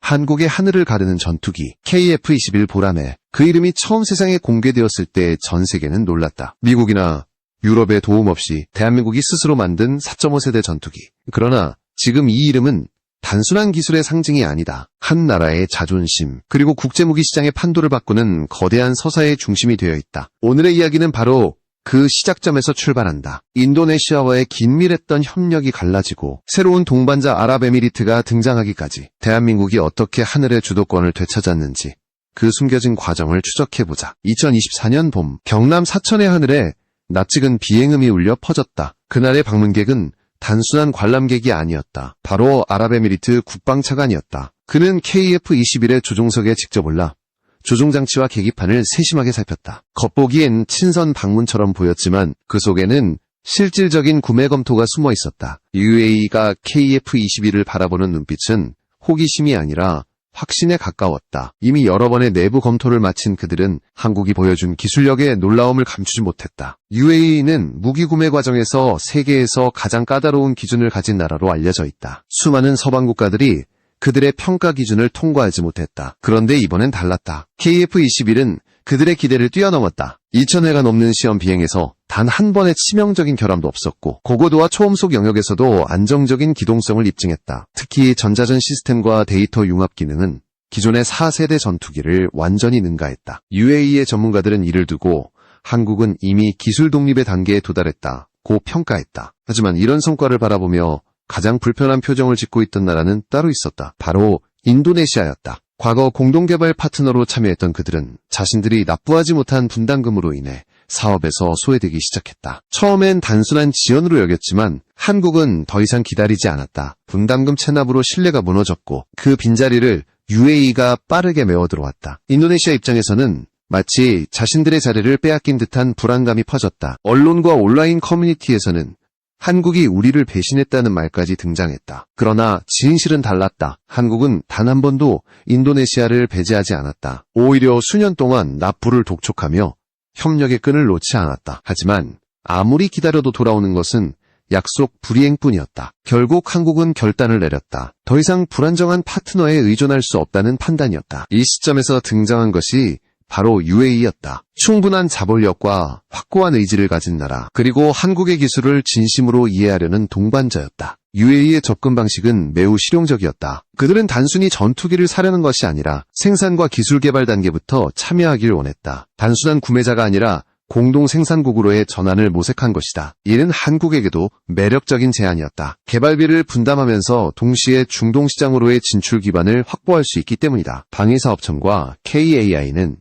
한국의 하늘을 가르는 전투기 KF-21 보라매. 그 이름이 처음 세상에 공개되었을 때 전 세계는 놀랐다. 미국이나 유럽의 도움 없이 대한민국이 스스로 만든 4.5세대 전투기. 그러나 지금 이 이름은 단순한 기술의 상징이 아니다. 한 나라의 자존심, 그리고 국제무기 시장의 판도를 바꾸는 거대한 서사의 중심이 되어 있다. 오늘의 이야기는 바로 그 시작점에서 출발한다. 인도네시아와의 긴밀했던 협력이 갈라지고 새로운 동반자 아랍에미리트가 등장하기까지 대한민국이 어떻게 하늘의 주도권을 되찾았는지 그 숨겨진 과정을 추적해보자. 2024년 봄, 경남 사천의 하늘에 낯익은 비행음이 울려 퍼졌다. 그날의 방문객은 단순한 관람객이 아니었다. 바로 아랍에미리트 국방차관이었다. 그는 KF-21의 조종석에 직접 올라 조종장치와 계기판을 세심하게 살폈다. 겉보기엔 친선 방문처럼 보였지만 그 속에는 실질적인 구매 검토가 숨어 있었다. UAE가 KF-21을 바라보는 눈빛은 호기심이 아니라 확신에 가까웠다. 이미 여러 번의 내부 검토를 마친 그들은 한국이 보여준 기술력의 놀라움을 감추지 못했다. UAE는 무기 구매 과정에서 세계에서 가장 까다로운 기준을 가진 나라로 알려져 있다. 수많은 서방 국가들이 그들의 평가 기준을 통과하지 못했다. 그런데 이번엔 달랐다. KF-21은 그들의 기대를 뛰어넘었다. 2,000회가 넘는 시험 비행에서 단 한 번의 치명적인 결함도 없었고 고고도와 초음속 영역에서도 안정적인 기동성을 입증했다. 특히 전자전 시스템과 데이터 융합 기능은 기존의 4세대 전투기를 완전히 능가했다. UAE의 전문가들은 이를 두고 한국은 이미 기술 독립의 단계에 도달했다고 평가했다. 하지만 이런 성과를 바라보며 가장 불편한 표정을 짓고 있던 나라는 따로 있었다. 바로 인도네시아였다. 과거 공동개발 파트너로 참여했던 그들은 자신들이 납부하지 못한 분담금으로 인해 사업에서 소외되기 시작했다. 처음엔 단순한 지연으로 여겼지만 한국은 더 이상 기다리지 않았다. 분담금 체납으로 신뢰가 무너졌고 그 빈자리를 UAE가 빠르게 메워 들어왔다. 인도네시아 입장에서는 마치 자신들의 자리를 빼앗긴 듯한 불안감이 퍼졌다. 언론과 온라인 커뮤니티에서는 한국이 우리를 배신했다는 말까지 등장했다. 그러나 진실은 달랐다. 한국은 단 한 번도 인도네시아를 배제하지 않았다. 오히려 수년 동안 납부를 독촉하며 협력의 끈을 놓지 않았다. 하지만 아무리 기다려도 돌아오는 것은 약속 불이행뿐이었다. 결국 한국은 결단을 내렸다. 더 이상 불안정한 파트너에 의존할 수 없다는 판단이었다. 이 시점에서 등장한 것이 바로 UAE였다. 충분한 자본력과 확고한 의지를 가진 나라, 그리고 한국의 기술을 진심으로 이해하려는 동반자였다. UAE의 접근 방식은 매우 실용적이었다. 그들은 단순히 전투기를 사려는 것이 아니라 생산과 기술 개발 단계부터 참여하길 원했다. 단순한 구매자가 아니라 공동 생산국으로의 전환을 모색한 것이다. 이는 한국에게도 매력적인 제안이었다. 개발비를 분담하면서 동시에 중동 시장으로의 진출 기반을 확보할 수 있기 때문이다. 방위사업청과 KAI는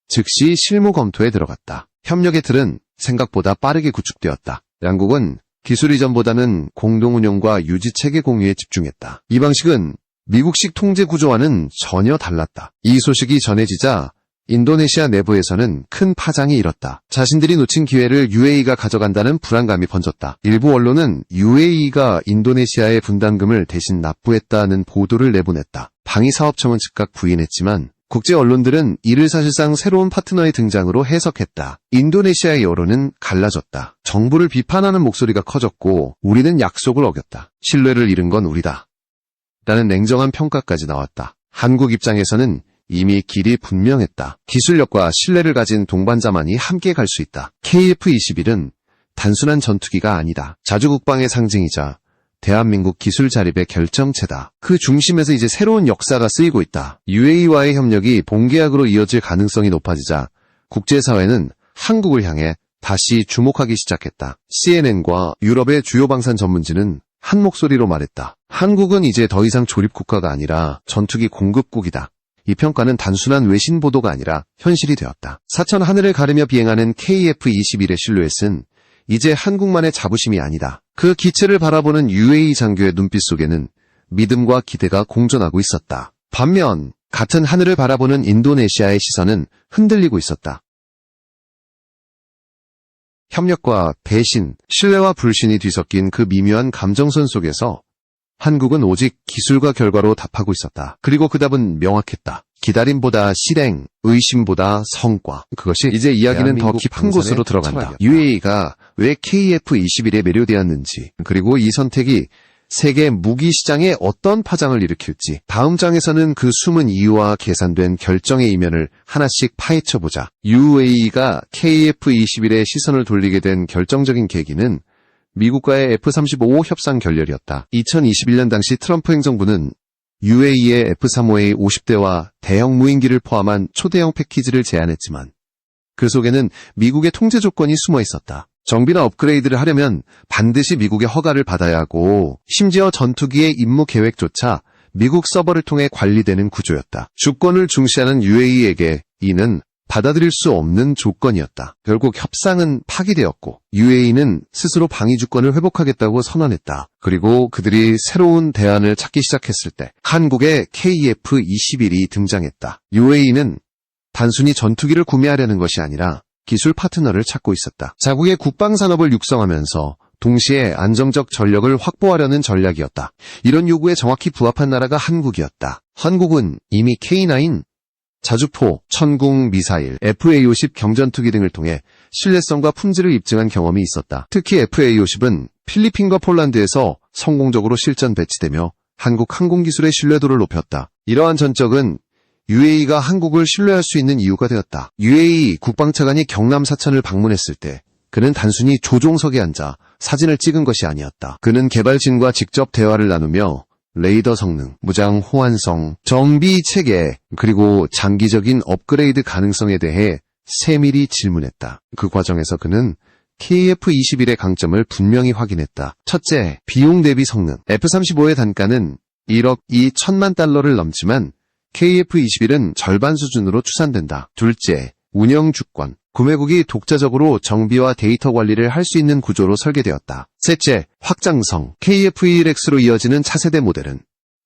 즉시 실무 검토에 들어갔다. 협력의 틀은 생각보다 빠르게 구축되었다. 양국은 기술 이전보다는 공동 운영과 유지 체계 공유에 집중했다. 이 방식은 미국식 통제 구조와는 전혀 달랐다. 이 소식이 전해지자 인도네시아 내부에서는 큰 파장이 일었다. 자신들이 놓친 기회를 UAE가 가져간다는 불안감이 번졌다. 일부 언론은 UAE가 인도네시아의 분담금을 대신 납부했다는 보도를 내보냈다. 방위사업청은 즉각 부인했지만 국제 언론들은 이를 사실상 새로운 파트너의 등장으로 해석했다. 인도네시아의 여론은 갈라졌다. 정부를 비판하는 목소리가 커졌고 우리는 약속을 어겼다. 신뢰를 잃은 건 우리다. 라는 냉정한 평가까지 나왔다. 한국 입장에서는 이미 길이 분명했다. 기술력과 신뢰를 가진 동반자만이 함께 갈 수 있다. KF-21은 단순한 전투기가 아니다. 자주국방의 상징이자 대한민국 기술 자립의 결정체다. 그 중심에서 이제 새로운 역사가 쓰이고 있다. UAE와의 협력이 본계약으로 이어질 가능성이 높아지자 국제사회는 한국을 향해 다시 주목하기 시작했다. CNN과 유럽의 주요 방산 전문지는 한 목소리로 말했다. 한국은 이제 더 이상 조립국가가 아니라 전투기 공급국이다. 이 평가는 단순한 외신 보도가 아니라 현실이 되었다. 사천 하늘을 가르며 비행하는 KF-21의 실루엣은 이제 한국만의 자부심이 아니다. 그 기체를 바라보는 UAE 장교의 눈빛 속에는 믿음과 기대가 공존하고 있었다. 반면 같은 하늘을 바라보는 인도네시아의 시선은 흔들리고 있었다. 협력과 배신, 신뢰와 불신이 뒤섞인 그 미묘한 감정선 속에서 한국은 오직 기술과 결과로 답하고 있었다. 그리고 그 답은 명확했다. 기다림보다 실행, 의심보다 성과. 그것이 이제 이야기는 더 깊은 곳으로 들어간다. UAE가 왜 KF-21에 매료되었는지, 그리고 이 선택이 세계 무기 시장에 어떤 파장을 일으킬지 다음 장에서는 그 숨은 이유와 계산된 결정의 이면을 하나씩 파헤쳐보자. UAE가 KF-21에 시선을 돌리게 된 결정적인 계기는 미국과의 F-35 협상 결렬이었다. 2021년 당시 트럼프 행정부는 UAE의 F-35A 50대와 대형 무인기를 포함한 초대형 패키지를 제안했지만 그 속에는 미국의 통제 조건이 숨어 있었다. 정비나 업그레이드를 하려면 반드시 미국의 허가를 받아야 하고 심지어 전투기의 임무 계획조차 미국 서버를 통해 관리되는 구조였다. 주권을 중시하는 UAE에게 이는 받아들일 수 없는 조건이었다. 결국 협상은 파기되었고 UAE는 스스로 방위 주권을 회복하겠다고 선언했다. 그리고 그들이 새로운 대안을 찾기 시작했을 때 한국의 KF-21이 등장했다. UAE는 단순히 전투기를 구매하려는 것이 아니라 기술 파트너를 찾고 있었다. 자국의 국방산업을 육성하면서 동시에 안정적 전력을 확보하려는 전략이었다. 이런 요구에 정확히 부합한 나라가 한국이었다. 한국은 이미 K9, 자주포, 천궁 미사일, FA-50 경전투기 등을 통해 신뢰성과 품질을 입증한 경험이 있었다. 특히 FA-50은 필리핀과 폴란드에서 성공적으로 실전 배치되며 한국 항공기술의 신뢰도를 높였다. 이러한 전적은 UAE가 한국을 신뢰할 수 있는 이유가 되었다. UAE 국방차관이 경남 사천을 방문했을 때 그는 단순히 조종석에 앉아 사진을 찍은 것이 아니었다. 그는 개발진과 직접 대화를 나누며 레이더 성능, 무장 호환성, 정비 체계, 그리고 장기적인 업그레이드 가능성에 대해 세밀히 질문했다. 그 과정에서 그는 KF-21의 강점을 분명히 확인했다. 첫째, 비용 대비 성능. F-35의 단가는 1억 2천만 달러를 넘지만 KF-21은 절반 수준으로 추산된다. 둘째, 운영 주권. 구매국이 독자적으로 정비와 데이터 관리를 할 수 있는 구조로 설계되었다. 셋째, 확장성. KF-21X로 이어지는 차세대 모델은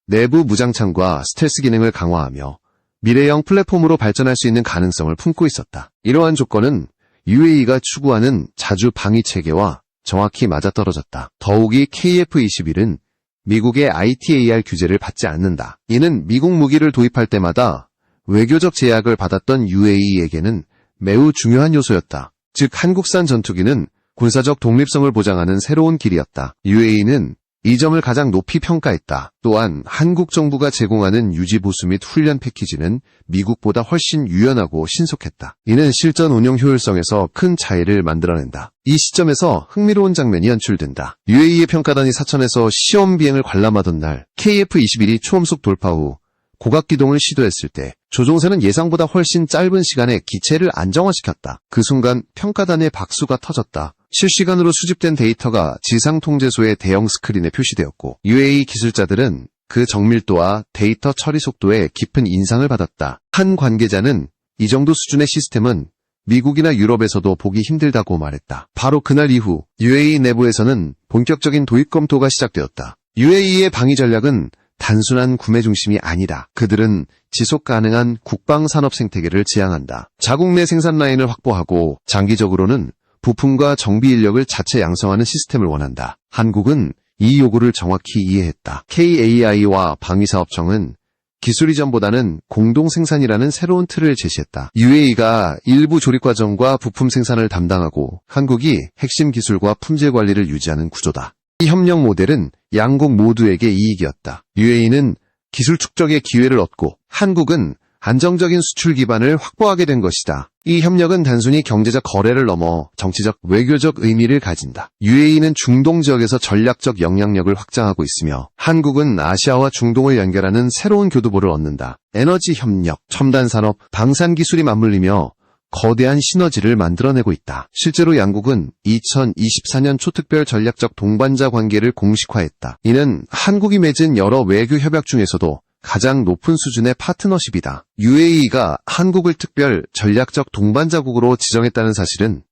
내부 무장창과 스텔스 기능을 강화하며 미래형 플랫폼으로 발전할 수 있는 가능성을 품고 있었다. 이러한 조건은 UAE가 추구하는 자주 방위 체계와 정확히 맞아떨어졌다. 더욱이 KF-21은 미국의 ITAR 규제를 받지 않는다. 이는 미국 무기를 도입할 때마다 외교적 제약을 받았던 UAE에게는 매우 중요한 요소였다. 즉 한국산 전투기는 군사적 독립성을 보장하는 새로운 길이었다. UAE는 이 점을 가장 높이 평가했다. 또한 한국 정부가 제공하는 유지보수 및 훈련 패키지는 미국보다 훨씬 유연하고 신속했다. 이는 실전 운용 효율성에서 큰 차이를 만들어낸다. 이 시점에서 흥미로운 장면이 연출된다. UAE의 평가단이 사천에서 시험 비행을 관람하던 날 KF-21이 초음속 돌파 후 고각기동을 시도했을 때 조종사는 예상보다 훨씬 짧은 시간에 기체를 안정화시켰다. 그 순간 평가단의 박수가 터졌다. 실시간으로 수집된 데이터가 지상통제소의 대형 스크린에 표시되었고 UAE 기술자들은 그 정밀도와 데이터 처리 속도에 깊은 인상을 받았다. 한 관계자는 이 정도 수준의 시스템은 미국이나 유럽에서도 보기 힘들다고 말했다. 바로 그날 이후 UAE 내부에서는 본격적인 도입 검토가 시작되었다. UAE의 방위 전략은 단순한 구매 중심이 아니라 그들은 지속 가능한 국방 산업 생태계를 지향한다. 자국 내 생산 라인을 확보하고 장기적으로는 부품과 정비 인력을 자체 양성하는 시스템을 원한다. 한국은 이 요구를 정확히 이해했다. KAI와 방위사업청은 기술 이전보다는 공동 생산이라는 새로운 틀을 제시했다. UAE가 일부 조립 과정과 부품 생산을 담당하고 한국이 핵심 기술과 품질 관리를 유지하는 구조다. 이 협력 모델은 양국 모두에게 이익이었다. UAE는 기술 축적의 기회를 얻고 한국은 안정적인 수출 기반을 확보하게 된 것이다. 이 협력은 단순히 경제적 거래를 넘어 정치적, 외교적 의미를 가진다. UAE는 중동 지역에서 전략적 영향력을 확장하고 있으며 한국은 아시아와 중동을 연결하는 새로운 교두보를 얻는다. 에너지 협력, 첨단 산업, 방산 기술이 맞물리며 거대한 시너지를 만들어내고 있다. 실제로 양국은 2024년 초특별 전략적 동반자 관계를 공식화했다. 이는 한국이 맺은 여러 외교 협약 중에서도 가장 높은 수준의 파트너십이다. UAE가 한국을 특별 전략적 동반자국으로 지정했다는 사실은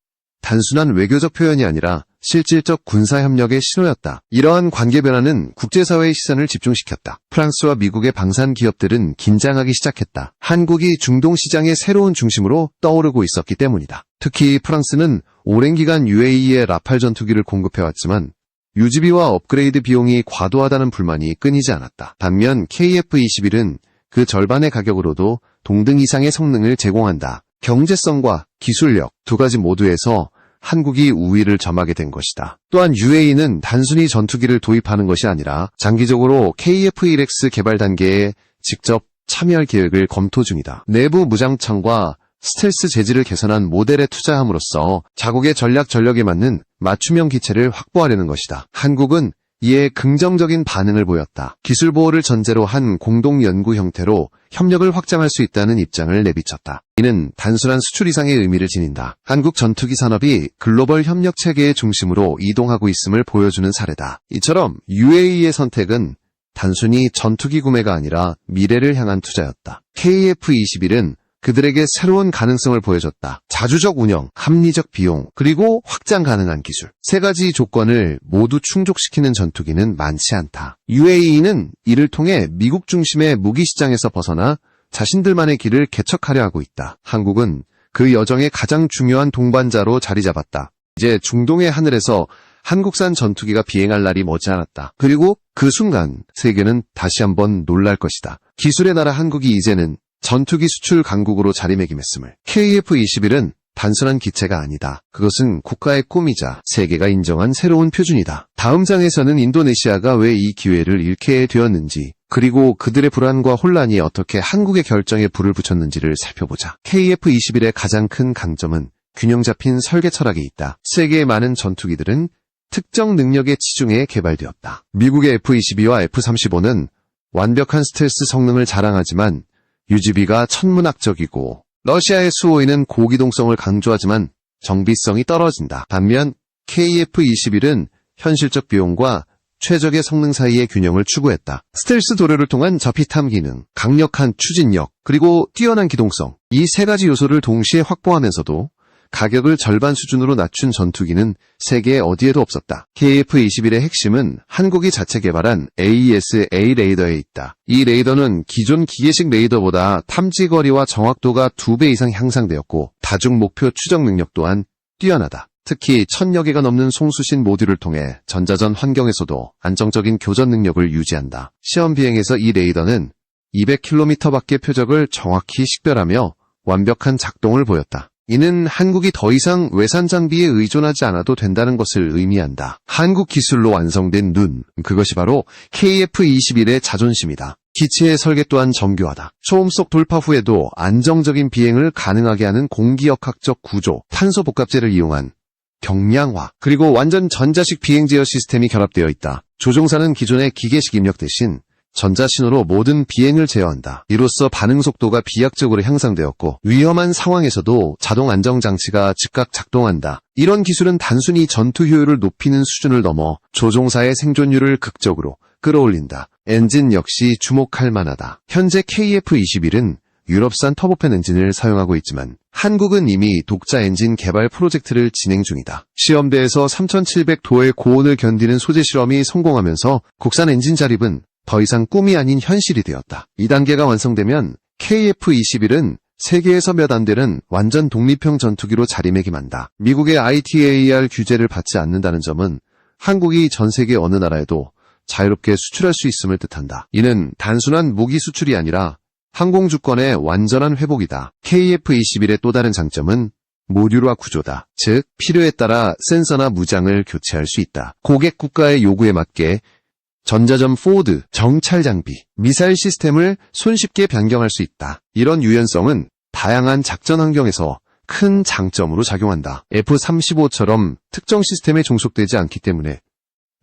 단순한 외교적 표현이 아니라 실질적 군사협력의 신호였다. 이러한 관계 변화는 국제사회의 시선을 집중시켰다. 프랑스와 미국의 방산 기업들은 긴장하기 시작했다. 한국이 중동 시장의 새로운 중심으로 떠오르고 있었기 때문이다. 특히 프랑스는 오랜 기간 UAE에 라팔 전투기를 공급해왔지만 유지비와 업그레이드 비용이 과도하다는 불만이 끊이지 않았다. 반면 KF-21은 그 절반의 가격으로도 동등 이상의 성능을 제공한다. 경제성과 기술력 두 가지 모두에서 한국이 우위를 점하게 된 것이다. 또한 UAE는 단순히 전투기를 도입하는 것이 아니라 장기적으로 KF-1X 개발 단계에 직접 참여할 계획을 검토 중이다. 내부 무장창과 스텔스 재질을 개선한 모델에 투자함으로써 자국의 전략에 맞는 맞춤형 기체를 확보하려는 것이다. 한국은 이에 긍정적인 반응을 보였다. 기술 보호를 전제로 한 공동 연구 형태로 협력을 확장할 수 있다는 입장을 내비쳤다. 이는 단순한 수출 이상의 의미를 지닌다. 한국 전투기 산업이 글로벌 협력 체계의 중심으로 이동하고 있음을 보여주는 사례다. 이처럼 UAE의 선택은 단순히 전투기 구매가 아니라 미래를 향한 투자였다. KF-21은 그들에게 새로운 가능성을 보여줬다. 자주적 운영, 합리적 비용, 그리고 확장 가능한 기술. 세 가지 조건을 모두 충족시키는 전투기는 많지 않다. UAE는 이를 통해 미국 중심의 무기 시장에서 벗어나 자신들만의 길을 개척하려 하고 있다. 한국은 그 여정의 가장 중요한 동반자로 자리 잡았다. 이제 중동의 하늘에서 한국산 전투기가 비행할 날이 머지않았다. 그리고 그 순간 세계는 다시 한번 놀랄 것이다. 기술의 나라 한국이 이제는 전투기 수출 강국으로 자리매김했음을. KF-21은 단순한 기체가 아니다. 그것은 국가의 꿈이자 세계가 인정한 새로운 표준이다. 다음 장에서는 인도네시아가 왜 이 기회를 잃게 되었는지, 그리고 그들의 불안과 혼란이 어떻게 한국의 결정에 불을 붙였는지를 살펴보자. KF-21의 가장 큰 강점은 균형 잡힌 설계 철학에 있다. 세계의 많은 전투기들은 특정 능력에 치중해 개발되었다. 미국의 F-22와 F-35는 완벽한 스텔스 성능을 자랑하지만 유지비가 천문학적이고, 러시아의 수호이는 고기동성을 강조하지만 정비성이 떨어진다. 반면 KF-21은 현실적 비용과 최적의 성능 사이의 균형을 추구했다. 스텔스 도료를 통한 저피탐 기능, 강력한 추진력, 그리고 뛰어난 기동성, 이 세 가지 요소를 동시에 확보하면서도 가격을 절반 수준으로 낮춘 전투기는 세계 어디에도 없었다. KF-21의 핵심은 한국이 자체 개발한 AES-A 레이더에 있다. 이 레이더는 기존 기계식 레이더보다 탐지 거리와 정확도가 2배 이상 향상되었고, 다중 목표 추적 능력 또한 뛰어나다. 특히 1000여 개가 넘는 송수신 모듈을 통해 전자전 환경에서도 안정적인 교전 능력을 유지한다. 시험 비행에서 이 레이더는 200km 밖의 표적을 정확히 식별하며 완벽한 작동을 보였다. 이는 한국이 더 이상 외산 장비에 의존하지 않아도 된다는 것을 의미한다. 한국 기술로 완성된 눈, 그것이 바로 KF-21의 자존심이다. 기체의 설계 또한 정교하다. 초음속 돌파 후에도 안정적인 비행을 가능하게 하는 공기역학적 구조, 탄소 복합재를 이용한 경량화, 그리고 완전 전자식 비행 제어 시스템이 결합되어 있다. 조종사는 기존의 기계식 입력 대신 전자신호로 모든 비행을 제어한다. 이로써 반응 속도가 비약적으로 향상되었고, 위험한 상황에서도 자동 안정장치가 즉각 작동한다. 이런 기술은 단순히 전투 효율을 높이는 수준을 넘어 조종사의 생존율을 극적으로 끌어올린다. 엔진 역시 주목할 만하다. 현재 KF-21은 유럽산 터보팬 엔진을 사용하고 있지만 한국은 이미 독자 엔진 개발 프로젝트를 진행 중이다. 시험대에서 3700도의 고온을 견디는 소재 실험이 성공하면서 국산 엔진 자립은 더 이상 꿈이 아닌 현실이 되었다. 이 단계가 완성되면 KF-21은 세계에서 몇 안 되는 완전 독립형 전투기로 자리매김한다. 미국의 ITAR 규제를 받지 않는다는 점은 한국이 전 세계 어느 나라에도 자유롭게 수출할 수 있음을 뜻한다. 이는 단순한 무기 수출이 아니라 항공 주권의 완전한 회복이다. KF-21의 또 다른 장점은 모듈화 구조다. 즉, 필요에 따라 센서나 무장을 교체할 수 있다. 고객 국가의 요구에 맞게 전자전 포드, 정찰 장비, 미사일 시스템을 손쉽게 변경할 수 있다. 이런 유연성은 다양한 작전 환경에서 큰 장점으로 작용한다. F-35처럼 특정 시스템에 종속되지 않기 때문에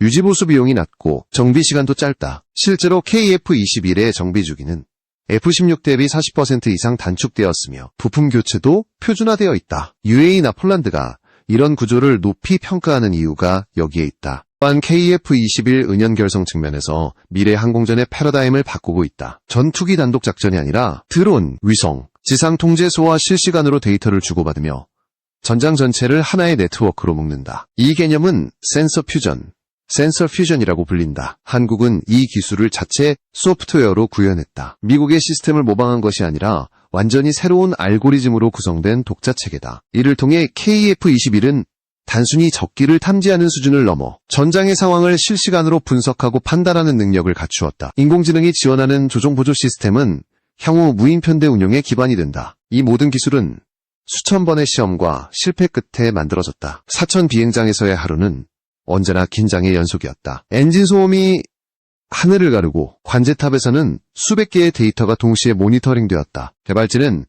유지보수 비용이 낮고 정비 시간도 짧다. 실제로 KF-21의 정비 주기는 F-16 대비 40% 이상 단축되었으며 부품 교체도 표준화되어 있다. UAE나 폴란드가 이런 구조를 높이 평가하는 이유가 여기에 있다. 또한 KF-21 은연 결성 측면에서 미래 항공전의 패러다임을 바꾸고 있다. 전투기 단독 작전이 아니라 드론, 위성, 지상 통제소와 실시간으로 데이터를 주고받으며 전장 전체를 하나의 네트워크로 묶는다. 이 개념은 센서 퓨전이라고 불린다. 한국은 이 기술을 자체 소프트웨어로 구현했다. 미국의 시스템을 모방한 것이 아니라 완전히 새로운 알고리즘으로 구성된 독자 체계다. 이를 통해 KF-21은 단순히 적기를 탐지하는 수준을 넘어 전장의 상황을 실시간으로 분석하고 판단하는 능력을 갖추었다. 인공지능이 지원하는 조종보조 시스템은 향후 무인편대 운용의 기반이 된다. 이 모든 기술은 수천 번의 시험과 실패 끝에 만들어졌다. 사천 비행장에서의 하루는 언제나 긴장의 연속이었다. 엔진 소음이 하늘을 가르고 관제탑에서는 수백 개의 데이터가 동시에 모니터링되었다. 개발진은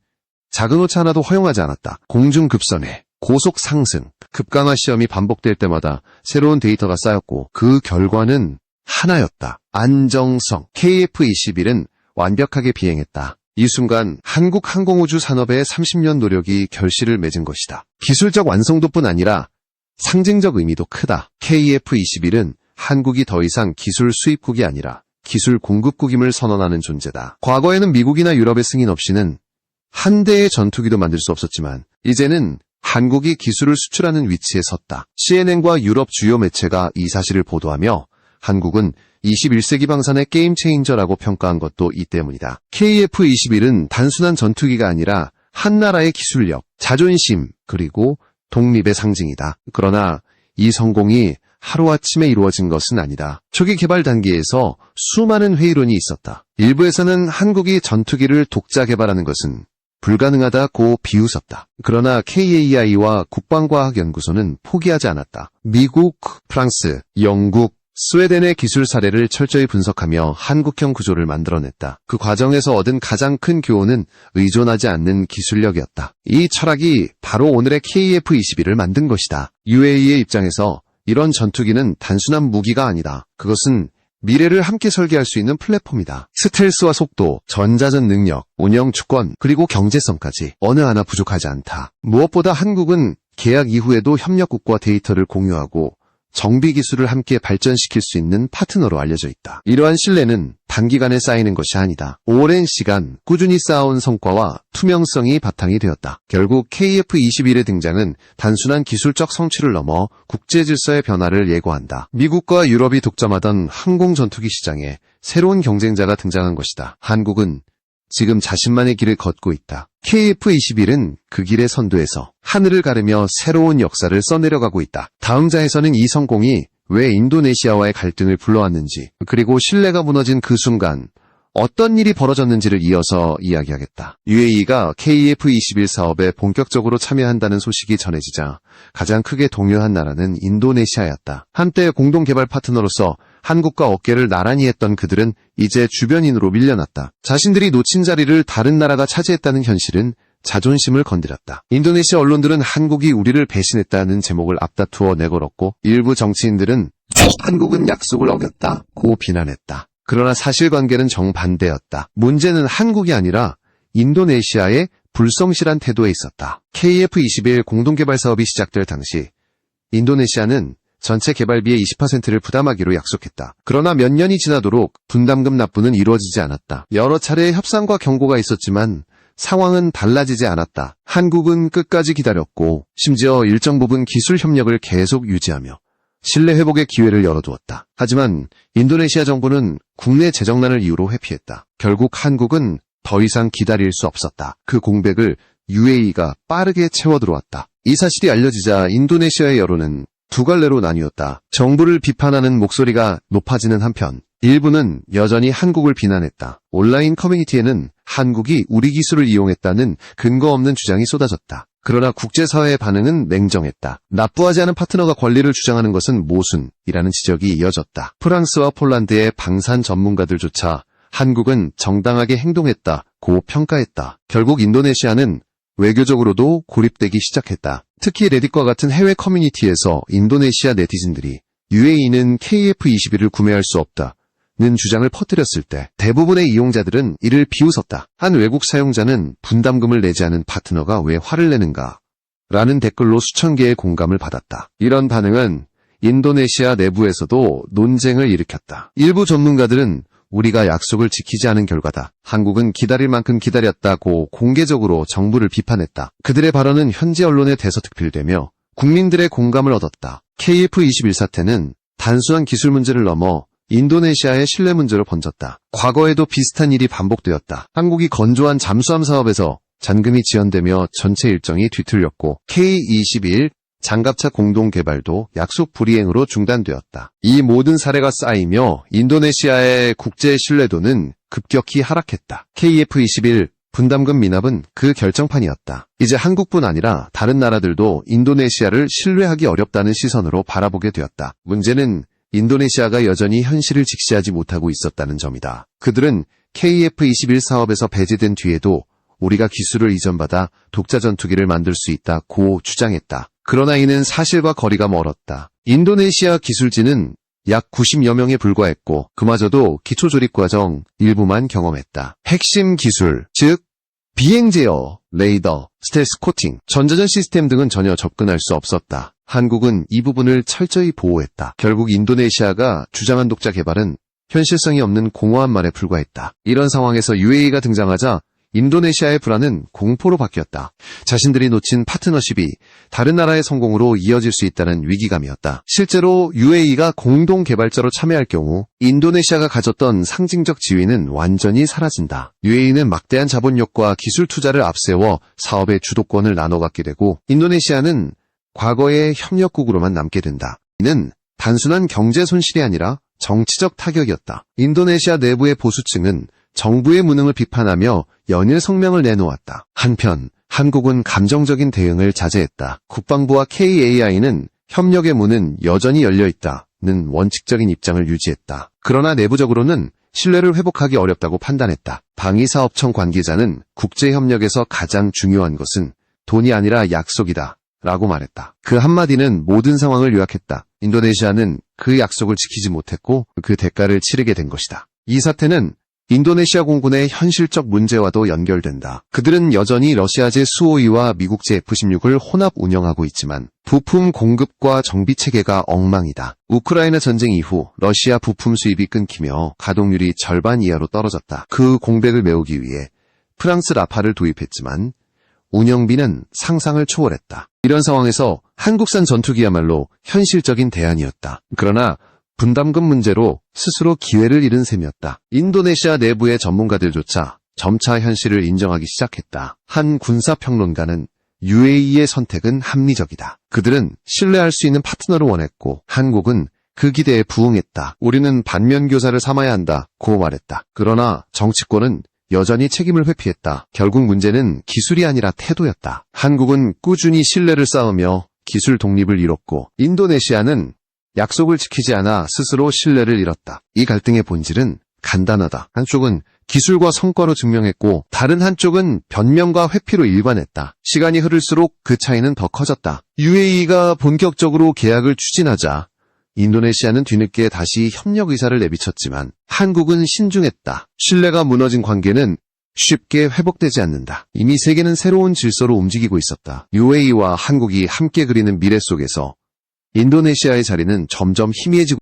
작은 오차 하나도 허용하지 않았다. 공중급선회, 고속 상승, 급강하 시험이 반복될 때마다 새로운 데이터가 쌓였고 그 결과는 하나였다. 안정성. KF-21은 완벽하게 비행했다. 이 순간 한국 항공우주 산업의 30년 노력이 결실을 맺은 것이다. 기술적 완성도뿐 아니라 상징적 의미도 크다. KF-21은 한국이 더 이상 기술 수입국이 아니라 기술 공급국임을 선언하는 존재다. 과거에는 미국이나 유럽의 승인 없이는 한 대의 전투기도 만들 수 없었지만 이제는 한국이 기술을 수출하는 위치에 섰다. CNN과 유럽 주요 매체가 이 사실을 보도하며 한국은 21세기 방산의 게임 체인저라고 평가한 것도 이 때문이다. KF-21은 단순한 전투기가 아니라 한 나라의 기술력, 자존심, 그리고 독립의 상징이다. 그러나 이 성공이 하루아침에 이루어진 것은 아니다. 초기 개발 단계에서 수많은 회의론이 있었다. 일부에서는 한국이 전투기를 독자 개발하는 것은 불가능하다고 비웃었다. 그러나 KAI와 국방과학연구소는 포기하지 않았다. 미국, 프랑스, 영국, 스웨덴의 기술 사례를 철저히 분석하며 한국형 구조를 만들어냈다. 그 과정에서 얻은 가장 큰 교훈은 의존하지 않는 기술력이었다. 이 철학이 바로 오늘의 KF-21을 만든 것이다. UAE의 입장에서 이런 전투기는 단순한 무기가 아니다. 그것은 미래를 함께 설계할 수 있는 플랫폼이다. 스텔스와 속도, 전자전 능력, 운영 주권, 그리고 경제성까지 어느 하나 부족하지 않다. 무엇보다 한국은 계약 이후에도 협력국과 데이터를 공유하고 정비 기술을 함께 발전시킬 수 있는 파트너로 알려져 있다. 이러한 신뢰는 단기간에 쌓이는 것이 아니다. 오랜 시간 꾸준히 쌓아온 성과와 투명성이 바탕이 되었다. 결국 KF-21의 등장은 단순한 기술적 성취를 넘어 국제 질서의 변화를 예고한다. 미국과 유럽이 독점하던 항공 전투기 시장에 새로운 경쟁자가 등장한 것이다. 한국은 지금 자신만의 길을 걷고 있다. KF-21은 그 길의 선두에서 하늘을 가르며 새로운 역사를 써내려가고 있다. 다음 자에서는 이 성공이 왜 인도네시아와의 갈등을 불러왔는지, 그리고 신뢰가 무너진 그 순간 어떤 일이 벌어졌는지를 이어서 이야기하겠다. UAE가 KF-21 사업에 본격적으로 참여한다는 소식이 전해지자 가장 크게 동요한 나라는 인도네시아였다. 한때 공동 개발 파트너로서 한국과 어깨를 나란히 했던 그들은 이제 주변인으로 밀려났다. 자신들이 놓친 자리를 다른 나라가 차지했다는 현실은 자존심을 건드렸다. 인도네시아 언론들은 한국이 우리를 배신했다는 제목을 앞다투어 내걸었고 일부 정치인들은 한국은 약속을 어겼다고 비난했다. 그러나 사실관계는 정반대였다. 문제는 한국이 아니라 인도네시아의 불성실한 태도에 있었다. KF-21 공동개발 사업이 시작될 당시 인도네시아는 전체 개발비의 20%를 부담하기로 약속했다. 그러나 몇 년이 지나도록 분담금 납부는 이루어지지 않았다. 여러 차례의 협상과 경고가 있었지만 상황은 달라지지 않았다. 한국은 끝까지 기다렸고 심지어 일정 부분 기술 협력을 계속 유지하며 신뢰 회복의 기회를 열어두었다. 하지만 인도네시아 정부는 국내 재정난을 이유로 회피했다. 결국 한국은 더 이상 기다릴 수 없었다. 그 공백을 UAE가 빠르게 채워 들어왔다. 이 사실이 알려지자 인도네시아의 여론은 두 갈래로 나뉘었다. 정부를 비판하는 목소리가 높아지는 한편 일부는 여전히 한국을 비난했다. 온라인 커뮤니티에는 한국이 우리 기술을 이용했다는 근거 없는 주장이 쏟아졌다. 그러나 국제사회의 반응은 냉정했다. 납부하지 않은 파트너가 권리를 주장하는 것은 모순이라는 지적이 이어졌다. 프랑스와 폴란드의 방산 전문가들조차 한국은 정당하게 행동했다고 평가했다. 결국 인도네시아는 외교적으로도 고립되기 시작했다. 특히 레딧과 같은 해외 커뮤니티에서 인도네시아 네티즌들이 UAE는 KF-21을 구매할 수 없다는 주장을 퍼뜨렸을 때 대부분의 이용자들은 이를 비웃었다. 한 외국 사용자는 분담금을 내지 않은 파트너가 왜 화를 내는가? 라는 댓글로 수천 개의 공감을 받았다. 이런 반응은 인도네시아 내부에서도 논쟁을 일으켰다. 일부 전문가들은 우리가 약속을 지키지 않은 결과다. 한국은 기다릴 만큼 기다렸다고 공개적으로 정부를 비판했다. 그들의 발언은 현지 언론에 대서특필되며 국민들의 공감을 얻었다. KF-21 사태는 단순한 기술 문제를 넘어 인도네시아의 신뢰 문제로 번졌다. 과거에도 비슷한 일이 반복되었다. 한국이 건조한 잠수함 사업에서 잔금이 지연되며 전체 일정이 뒤틀렸고 K-21 장갑차 공동 개발도 약속 불이행으로 중단되었다. 이 모든 사례가 쌓이며 인도네시아의 국제 신뢰도는 급격히 하락했다. KF-21 분담금 미납은 그 결정판이었다. 이제 한국뿐 아니라 다른 나라들도 인도네시아를 신뢰하기 어렵다는 시선으로 바라보게 되었다. 문제는 인도네시아가 여전히 현실을 직시하지 못하고 있었다는 점이다. 그들은 KF-21 사업에서 배제된 뒤에도 우리가 기술을 이전받아 독자 전투기를 만들 수 있다고 주장했다. 그러나 이는 사실과 거리가 멀었다. 인도네시아 기술진은 약 90여 명에 불과했고 그마저도 기초조립 과정 일부만 경험했다. 핵심 기술, 즉 비행 제어, 레이더, 스텔스 코팅, 전자전 시스템 등은 전혀 접근할 수 없었다. 한국은 이 부분을 철저히 보호했다. 결국 인도네시아가 주장한 독자 개발은 현실성이 없는 공허한 말에 불과했다. 이런 상황에서 UAE가 등장하자 인도네시아의 불안은 공포로 바뀌었다. 자신들이 놓친 파트너십이 다른 나라의 성공으로 이어질 수 있다는 위기감이었다. 실제로 UAE가 공동 개발자로 참여할 경우 인도네시아가 가졌던 상징적 지위는 완전히 사라진다. UAE는 막대한 자본력과 기술 투자를 앞세워 사업의 주도권을 나눠 갖게 되고 인도네시아는 과거의 협력국으로만 남게 된다. 이는 단순한 경제 손실이 아니라 정치적 타격이었다. 인도네시아 내부의 보수층은 정부의 무능을 비판하며 연일 성명을 내놓았다. 한편 한국은 감정적인 대응을 자제했다. 국방부와 KAI는 협력의 문은 여전히 열려있다는 원칙적인 입장을 유지했다. 그러나 내부적으로는 신뢰를 회복하기 어렵다고 판단했다. 방위사업청 관계자는 국제협력에서 가장 중요한 것은 돈이 아니라 약속이다 라고 말했다. 그 한마디는 모든 상황을 요약했다. 인도네시아는 그 약속을 지키지 못했고 그 대가를 치르게 된 것이다. 이 사태는 인도네시아 공군의 현실적 문제와도 연결된다. 그들은 여전히 러시아제 수호위와 미국제 F-16을 혼합 운영하고 있지만 부품 공급과 정비 체계가 엉망이다. 우크라이나 전쟁 이후 러시아 부품 수입이 끊기며 가동률이 절반 이하로 떨어졌다. 그 공백을 메우기 위해 프랑스 라파를 도입했지만 운영비는 상상을 초월했다. 이런 상황에서 한국산 전투기야말로 현실적인 대안이었다. 그러나 분담금 문제로 스스로 기회를 잃은 셈이었다. 인도네시아 내부의 전문가들조차 점차 현실을 인정하기 시작했다. 한 군사평론가는 UAE의 선택은 합리적이다. 그들은 신뢰할 수 있는 파트너를 원했고 한국은 그 기대에 부응했다. 우리는 반면교사를 삼아야 한다고 말했다. 그러나 정치권은 여전히 책임을 회피했다. 결국 문제는 기술이 아니라 태도였다. 한국은 꾸준히 신뢰를 쌓으며 기술 독립을 이뤘고 인도네시아는 약속을 지키지 않아 스스로 신뢰를 잃었다. 이 갈등의 본질은 간단하다. 한쪽은 기술과 성과로 증명했고 다른 한쪽은 변명과 회피로 일관했다. 시간이 흐를수록 그 차이는 더 커졌다. UAE가 본격적으로 계약을 추진하자 인도네시아는 뒤늦게 다시 협력 의사를 내비쳤지만 한국은 신중했다. 신뢰가 무너진 관계는 쉽게 회복되지 않는다. 이미 세계는 새로운 질서로 움직이고 있었다. UAE와 한국이 함께 그리는 미래 속에서 인도네시아의 자리는 점점 희미해지고